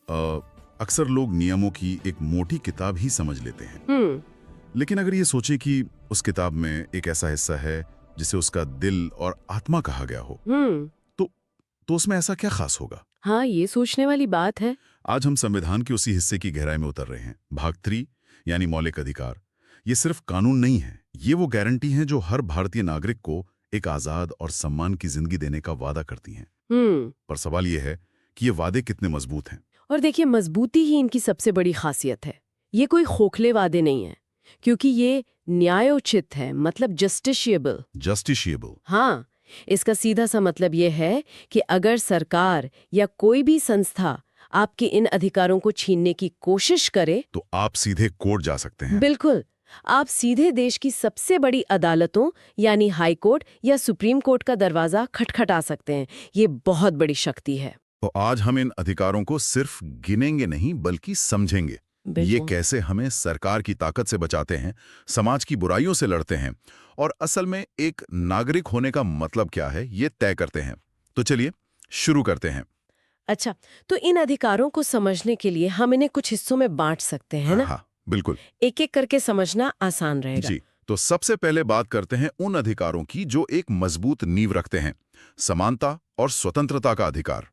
अक्सर लोग नियमों की एक मोटी किताब ही समझ लेते हैं। लेकिन अगर ये सोचे कि उस किताब में एक ऐसा हिस्सा है जिसे उसका दिल और आत्मा कहा गया हो, तो उसमें ऐसा क्या खास होगा? हाँ, ये सोचने वाली बात है। आज हम संविधान के उसी हिस्से की गहराई में उतर रहे हैं। भाग 3 यानी मौलिक अधिकार। ये सिर्फ कानून नहीं है, ये वो गारंटी है जो हर भारतीय नागरिक को एक आजाद और सम्मान की जिंदगी देने का वादा करती हैं। पर सवाल ये है कि ये वादे कितने मजबूत हैं। और देखिए, मजबूती ही इनकी सबसे बड़ी खासियत है। ये कोई खोखले वादे नहीं है, क्योंकि ये न्यायोचित है, मतलब जस्टिशिएबल। जस्टिशिएबल। हाँ, इसका सीधा सा मतलब ये है कि अगर सरकार या कोई भी संस्था आपके इन अधिकारों को छीनने की कोशिश करे, तो आप सीधे कोर्ट जा सकते हैं। बिल्कुल, आप सीधे देश की सबसे बड़ी अदालतों यानी हाई कोर्ट या सुप्रीम कोर्ट का दरवाजा खटखटा सकते हैं। ये बहुत बड़ी शक्ति है। तो आज हम इन अधिकारों को सिर्फ गिनेंगे नहीं बल्कि समझेंगे। ये कैसे हमें सरकार की ताकत से बचाते हैं, समाज की बुराइयों से लड़ते हैं और असल में एक नागरिक होने का मतलब क्या है, ये तय करते हैं। तो चलिए शुरू करते हैं। अच्छा, तो इन अधिकारों को समझने के लिए हम इन्हें कुछ हिस्सों में बांट सकते हैं ना? हाँ, बिल्कुल। एक एक करके समझना आसान रहेगा। जी, तो सबसे पहले बात करते हैं उन अधिकारों की जो एक मजबूत नींव रखते हैं। समानता और स्वतंत्रता का अधिकार।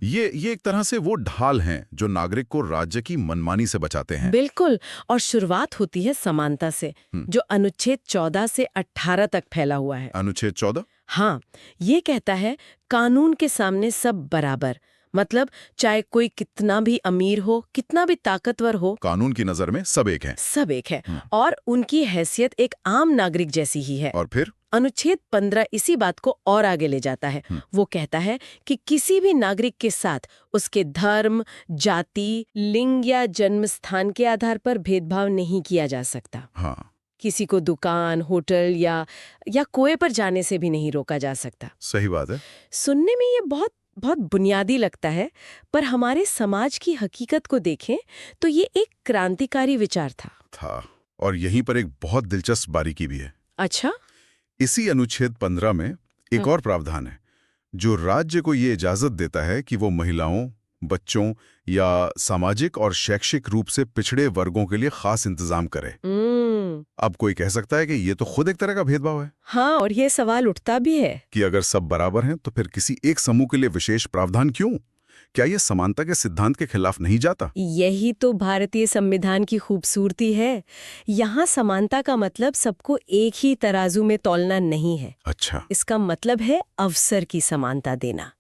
ये एक तरह से वो ढाल हैं जो नागरिक को राज्य की मनमानी से बचाते हैं। बिल्कुल, और शुरुआत होती है समानता से, जो अनुच्छेद 14 से 18 तक फैला हुआ है। अनुच्छेद 14? हाँ, ये कहता है कानून के सामने सब बराबर। मतलब चाहे कोई कितना भी अमीर हो, कितना भी ताकतवर हो, कानून की नजर में सब एक हैं। सब एक है और उनकी हैसियत एक आम नागरिक जैसी ही है। और फिर अनुच्छेद 15 इसी बात को और आगे ले जाता है। वो कहता है कि किसी भी नागरिक के साथ उसके धर्म, जाति, लिंग या जन्म स्थान के आधार पर भेदभाव नहीं किया जा सकता। हाँ, किसी को दुकान, होटल या कुएं पर जाने से भी नहीं रोका जा सकता। सही बात है। सुनने में ये बहुत बहुत बुनियादी लगता है, पर हमारे समाज की हकीकत को देखें तो ये एक क्रांतिकारी विचार था। और यहीं पर एक बहुत दिलचस्प बारीकी भी है। अच्छा? इसी अनुच्छेद 15 में एक और प्रावधान है जो राज्य को ये इजाजत देता है कि वो महिलाओं, बच्चों या सामाजिक और शैक्षिक रूप से पिछड़े वर्गों के लिए खास इंतजाम करे। अब कोई कह सकता है कि ये तो खुद एक तरह का भेदभाव है। हाँ, और ये सवाल उठता भी है कि अगर सब बराबर हैं तो फिर किसी एक समूह के लिए विशेष प्रावधान क्यों? क्या ये समानता के सिद्धांत के खिलाफ नहीं जाता? यही तो भारतीय संविधान की खूबसूरती है। यहाँ समानता का मतलब सबको एक ही तराजू में तौलना नहीं है। अच्छा। इसका मतलब है अवसर की समानता देना।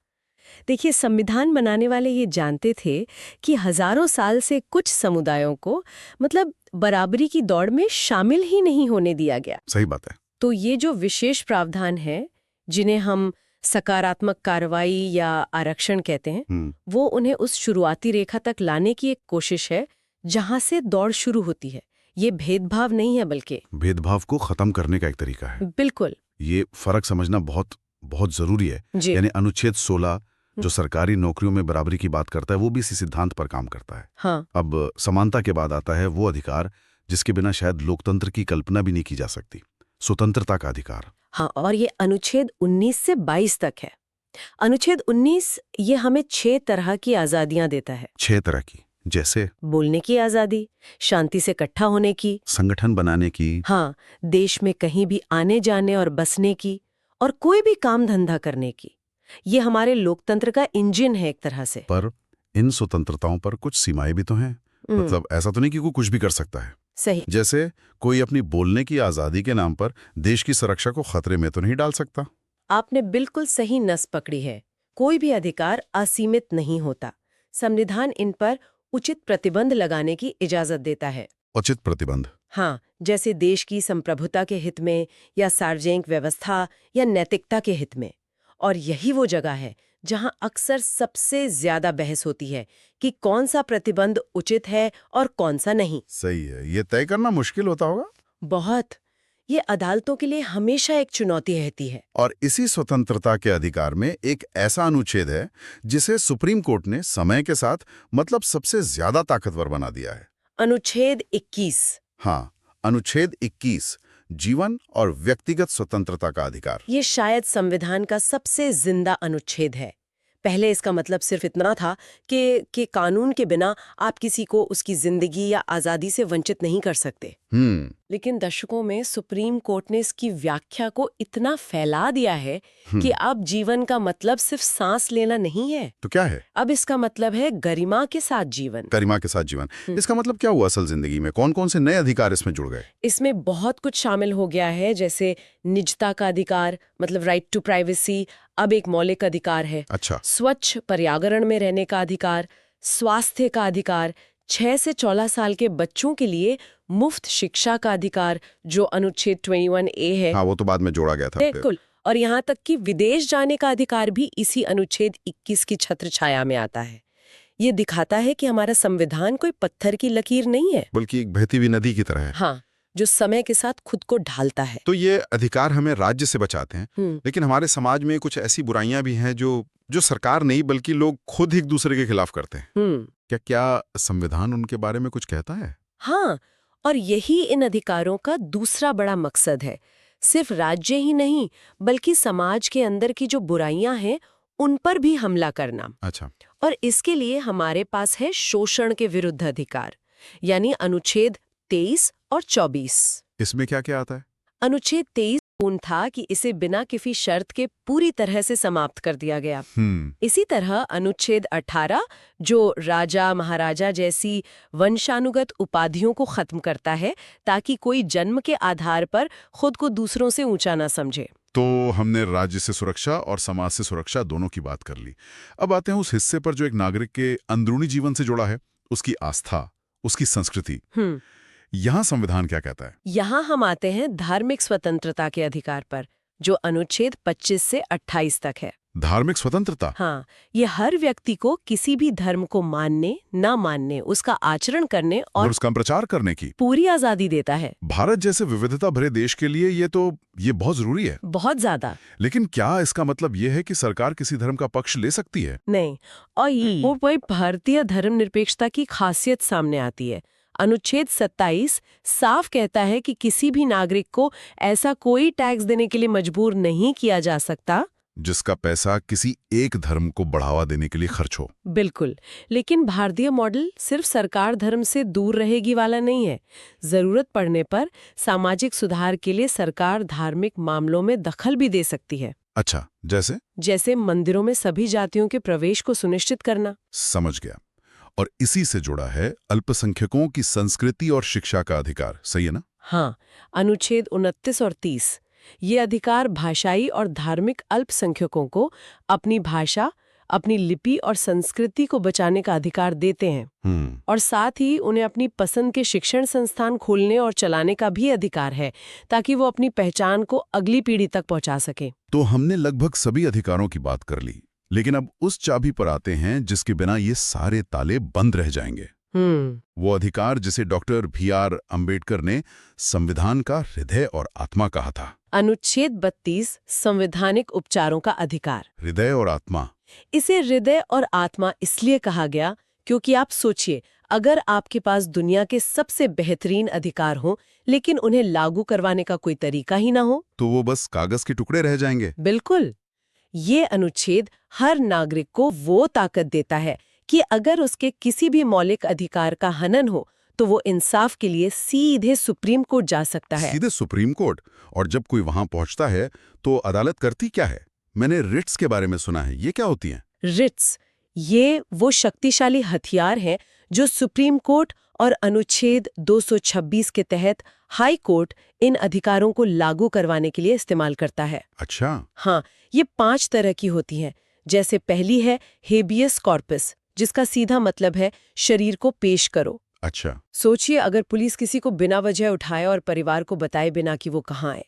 देखिए, संविधान बनाने वाले ये जानते थे कि हजारों साल से कुछ समुदायों को मतलब बराबरी की दौड़ में शामिल ही नहीं होने दिया गया। सही बात है। तो ये जो विशेष प्रावधान है, जिन्हें हम सकारात्मक कार्रवाई या आरक्षण कहते हैं, वो उन्हें उस शुरुआती रेखा तक लाने की एक कोशिश है जहां से दौड़ शुरू होती है। ये भेदभाव नहीं है, बल्कि भेदभाव को खत्म करने का एक तरीका है। बिल्कुल। ये फर्क समझना बहुत बहुत जरूरी है। यानी अनुच्छेद 16 जो सरकारी नौकरियों में बराबरी की बात करता है, वो भी इसी सिद्धांत पर काम करता है। हाँ। अब समानता के बाद आता है वो अधिकार जिसके बिना शायद लोकतंत्र की कल्पना भी नहीं की जा सकती, स्वतंत्रता का अधिकार। हाँ, और ये अनुच्छेद 19 से 22 तक है। अनुच्छेद 19 ये हमें 6 तरह की आजादियां देता है। 6 तरह की? जैसे बोलने की आजादी, शांति से इकट्ठा होने की, संगठन बनाने की, हाँ, देश में कहीं भी आने जाने और बसने की, और कोई भी काम धंधा करने की। ये हमारे लोकतंत्र का इंजन है एक तरह से। पर इन स्वतंत्रताओं पर कुछ सीमाएं भी तो हैं। मतलब ऐसा तो नहीं कि कोई कुछ भी कर सकता है। सही। जैसे कोई अपनी बोलने की आजादी के नाम पर देश की सुरक्षा को खतरे में तो नहीं डाल सकता। आपने बिल्कुल सही नस पकड़ी है। कोई भी अधिकार असीमित नहीं होता। संविधान इन पर उचित प्रतिबंध लगाने की इजाजत देता है। उचित प्रतिबंध? हाँ, जैसे देश की संप्रभुता के हित में या सार्वजनिक व्यवस्था या नैतिकता के हित में। और यही वो जगह है जहां अक्सर सबसे ज्यादा बहस होती है कि कौन सा प्रतिबंध उचित है और कौन सा नहीं। सही है। ये तय करना मुश्किल होता होगा? बहुत। ये अदालतों के लिए हमेशा एक चुनौती रहती है। और इसी स्वतंत्रता के अधिकार में एक ऐसा अनुच्छेद है जिसे सुप्रीम कोर्ट ने समय के साथ मतलब सबसे ज्यादा ताकतवर बना दिया है। अनुच्छेद 21। हाँ, अनुच्छेद 21, जीवन और व्यक्तिगत स्वतंत्रता का अधिकार। ये शायद संविधान का सबसे जिंदा अनुच्छेद है। पहले इसका मतलब सिर्फ इतना था कि कानून के बिना आप किसी को उसकी जिंदगी या आज़ादी से वंचित नहीं कर सकते। लेकिन दशकों में सुप्रीम कोर्ट ने इसकी व्याख्या को इतना फैला दिया है कि अब जीवन का मतलब सिर्फ सांस लेना नहीं है। तो क्या है? अब इसका मतलब है गरिमा के साथ जीवन। गरिमा के साथ जीवन। इसका मतलब क्या हुआ असल जिंदगी में? कौन कौन से नए अधिकार इसमें जुड़ गए? इसमें बहुत कुछ शामिल हो गया है, जैसे निजता का अधिकार, मतलब राइट टू प्राइवेसी, अब एक मौलिक अधिकार है। अच्छा। स्वच्छ पर्यावरण में रहने का अधिकार, स्वास्थ्य का अधिकार, 6 से 14 साल के बच्चों के लिए मुफ्त शिक्षा का अधिकार जो अनुच्छेद 21A है। हाँ, वो तो बाद में जोड़ा गया था। बिल्कुल। और यहाँ तक कि विदेश जाने का अधिकार भी इसी अनुच्छेद 21 की छत्र छाया में आता है। ये दिखाता है कि हमारा संविधान कोई पत्थर की लकीर नहीं है, बल्कि एक बहती हुई नदी की तरह है। हाँ, जो समय के साथ खुद को ढालता है। तो ये अधिकार हमें राज्य से बचाते हैं, लेकिन हमारे समाज में कुछ ऐसी बुराइयां भी हैं जो सरकार नहीं बल्कि लोग खुद एक दूसरे के खिलाफ करते हैं। क्या संविधान उनके बारे में कुछ कहता है? हाँ, और यही इन अधिकारों का दूसरा बड़ा मकसद है। सिर्फ राज्य ही नहीं बल्कि समाज के अंदर की जो बुराइयां हैं उन पर भी हमला करना। अच्छा। और इसके लिए हमारे पास है शोषण के विरुद्ध अधिकार, यानी अनुच्छेद 23 और 24। इसमें क्या क्या आता है? अनुच्छेद 23 पूर्ण था कि इसे बिना किसी शर्त के पूरी तरह से समाप्त कर दिया गया। इसी तरह अनुच्छेद 18 जो राजा महाराजा जैसी वंशानुगत उपाधियों को खत्म करता है ताकि कोई जन्म के आधार पर खुद को दूसरों से ऊंचा ना समझे। तो हमने राज्य से सुरक्षा और समाज से सुरक्षा दोनों की बात कर ली। अब आते हैं उस हिस्से पर जो एक नागरिक के अंदरूनी जीवन से जुड़ा है, उसकी आस्था, उसकी संस्कृति। यहाँ संविधान क्या कहता है? यहाँ हम आते हैं धार्मिक स्वतंत्रता के अधिकार पर, जो अनुच्छेद 25 से 28 तक है। धार्मिक स्वतंत्रता? हाँ, ये हर व्यक्ति को किसी भी धर्म को मानने, ना मानने, उसका आचरण करने और उसका प्रचार करने की पूरी आजादी देता है। भारत जैसे विविधता भरे देश के लिए ये बहुत जरूरी है। बहुत ज्यादा। लेकिन क्या इसका मतलब ये है कि सरकार किसी धर्म का पक्ष ले सकती है? नहीं, और वो वही भारतीय धर्मनिरपेक्षता की खासियत सामने आती है। अनुच्छेद 27 साफ कहता है कि किसी भी नागरिक को ऐसा कोई टैक्स देने के लिए मजबूर नहीं किया जा सकता जिसका पैसा किसी एक धर्म को बढ़ावा देने के लिए खर्च हो। बिल्कुल। लेकिन भारतीय मॉडल सिर्फ सरकार धर्म से दूर रहेगी वाला नहीं है। जरूरत पड़ने पर सामाजिक सुधार के लिए सरकार धार्मिक मामलों में दखल भी दे सकती है। अच्छा, जैसे मंदिरों में सभी जातियों के प्रवेश को सुनिश्चित करना। समझ गया। और इसी से जुड़ा है अल्पसंख्यकों की संस्कृति और शिक्षा का अधिकार, सही है ना? हाँ, अनुच्छेद 29 और 30 ये अधिकार भाषाई और धार्मिक अल्पसंख्यकों को अपनी भाषा, अपनी लिपि और संस्कृति को बचाने का अधिकार देते हैं। और साथ ही उन्हें अपनी पसंद के शिक्षण संस्थान खोलने और चलाने का भी अधिकार है ताकि वो अपनी पहचान को अगली पीढ़ी तक पहुंचा सके। तो हमने लगभग सभी अधिकारों की बात कर ली, लेकिन अब उस चाबी पर आते हैं जिसके बिना ये सारे ताले बंद रह जाएंगे। वो अधिकार जिसे डॉक्टर BR अंबेडकर ने संविधान का हृदय और आत्मा कहा था। अनुच्छेद 32 संवैधानिक उपचारों का अधिकार। हृदय और आत्मा। इसे हृदय और आत्मा इसलिए कहा गया क्योंकि आप सोचिए, अगर आपके पास दुनिया के सबसे बेहतरीन अधिकार हो लेकिन उन्हें लागू करवाने का कोई तरीका ही ना हो, तो वो बस कागज के टुकड़े रह जाएंगे। बिल्कुल। ये अनुच्छेद हर नागरिक को वो ताकत देता है कि अगर उसके किसी भी मौलिक अधिकार का हनन हो तो वो इंसाफ के लिए सीधे सुप्रीम कोर्ट जा सकता है। सीधे सुप्रीम कोर्ट? और जब कोई वहां पहुंचता है तो अदालत करती क्या है? मैंने रिट्स के बारे में सुना है, ये क्या होती हैं? रिट्स ये वो शक्तिशाली हथियार है जो सुप्रीम कोर्ट और अनुच्छेद 226 के तहत हाई कोर्ट इन अधिकारों को लागू करवाने के लिए इस्तेमाल करता है। अच्छा। हाँ, ये 5 तरह की होती हैं। जैसे पहली है हेबियस कॉर्पस, जिसका सीधा मतलब है शरीर को पेश करो। अच्छा। सोचिए, अगर पुलिस किसी को बिना वजह उठाए और परिवार को बताए बिना कि वो कहाँ है,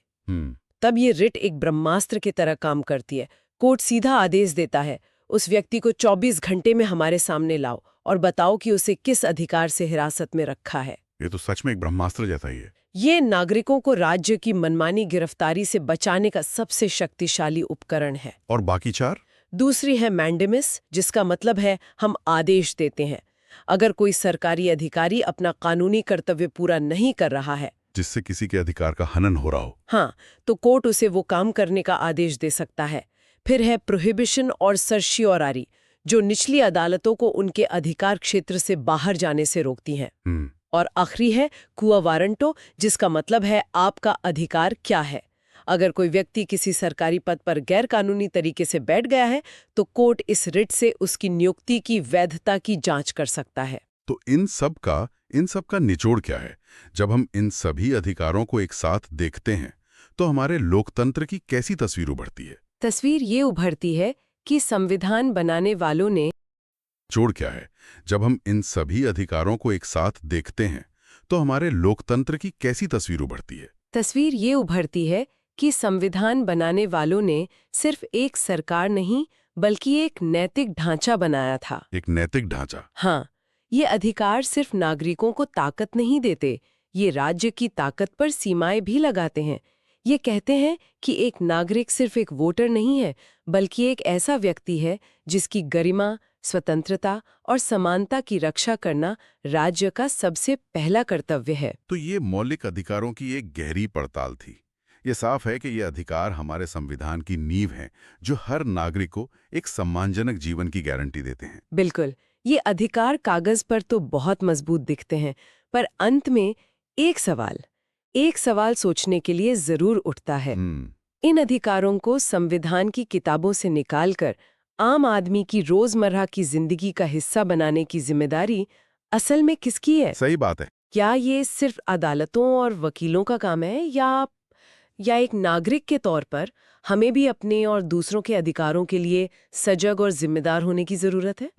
तब ये रिट एक ब्रह्मास्त्र की तरह काम करती है। कोर्ट सीधा आदेश देता है, उस व्यक्ति को 24 घंटे में हमारे सामने लाओ और बताओ कि उसे किस अधिकार से हिरासत में रखा है। ये तो सच में एक ब्रह्मास्त्र जैसा ही है। ये नागरिकों को राज्य की मनमानी गिरफ्तारी से बचाने का सबसे शक्तिशाली उपकरण है। और बाकी 4? दूसरी है मैंडेमिस, जिसका मतलब है हम आदेश देते हैं। अगर कोई सरकारी अधिकारी अपना कानूनी कर्तव्य पूरा नहीं कर रहा है, जिससे किसी के अधिकार का हनन हो रहा हो, हाँ, तो कोर्ट उसे वो काम करने का आदेश दे सकता है। फिर है प्रोहिबिशन और सर्शियोरारी, जो निचली अदालतों को उनके अधिकार क्षेत्र से बाहर जाने से रोकती हैं। और आखिरी है क्वा वारंटो, जिसका मतलब है आपका अधिकार क्या है। अगर कोई व्यक्ति किसी सरकारी पद पर गैर कानूनी तरीके से बैठ गया है तो कोर्ट इस रिट से उसकी नियुक्ति की वैधता की जांच कर सकता है। तो इन सब का निचोड़ क्या है? जब हम इन सभी अधिकारों को एक साथ देखते हैं तो हमारे लोकतंत्र की कैसी तस्वीर उभरती है? तस्वीर ये उभरती है कि संविधान बनाने वालों ने निचोड़ क्या है? जब हम इन सभी अधिकारों को एक साथ देखते हैं तो हमारे लोकतंत्र की कैसी तस्वीर उभरती है? तस्वीर ये उभरती है कि संविधान बनाने वालों ने सिर्फ एक सरकार नहीं बल्कि एक नैतिक ढांचा बनाया था। एक नैतिक ढांचा? हाँ, ये अधिकार सिर्फ नागरिकों को ताकत नहीं देते, ये राज्य की ताकत पर सीमाएं भी लगाते हैं। ये कहते हैं कि एक नागरिक सिर्फ एक वोटर नहीं है, बल्कि एक ऐसा व्यक्ति है जिसकी गरिमा, स्वतंत्रता और समानता की रक्षा करना राज्य का सबसे पहला कर्तव्य है। तो ये मौलिक अधिकारों की एक गहरी पड़ताल थी। ये साफ है कि ये अधिकार हमारे संविधान की नींव हैं, जो हर नागरिक को एक सम्मानजनक जीवन की गारंटी देते हैं। बिल्कुल, ये अधिकार कागज पर तो बहुत मजबूत दिखते हैं, पर अंत में एक सवाल सोचने के लिए जरूर उठता है। इन अधिकारों को संविधान की किताबों से निकालकर आम आदमी की रोजमर्रा की जिंदगी का हिस्सा बनाने की जिम्मेदारी असल में किसकी है? सही बात है। क्या ये सिर्फ अदालतों और वकीलों का काम है या एक नागरिक के तौर पर हमें भी अपने और दूसरों के अधिकारों के लिए सजग और जिम्मेदार होने की जरूरत है?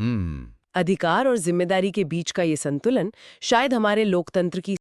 अधिकार और जिम्मेदारी के बीच का ये संतुलन शायद हमारे लोकतंत्र की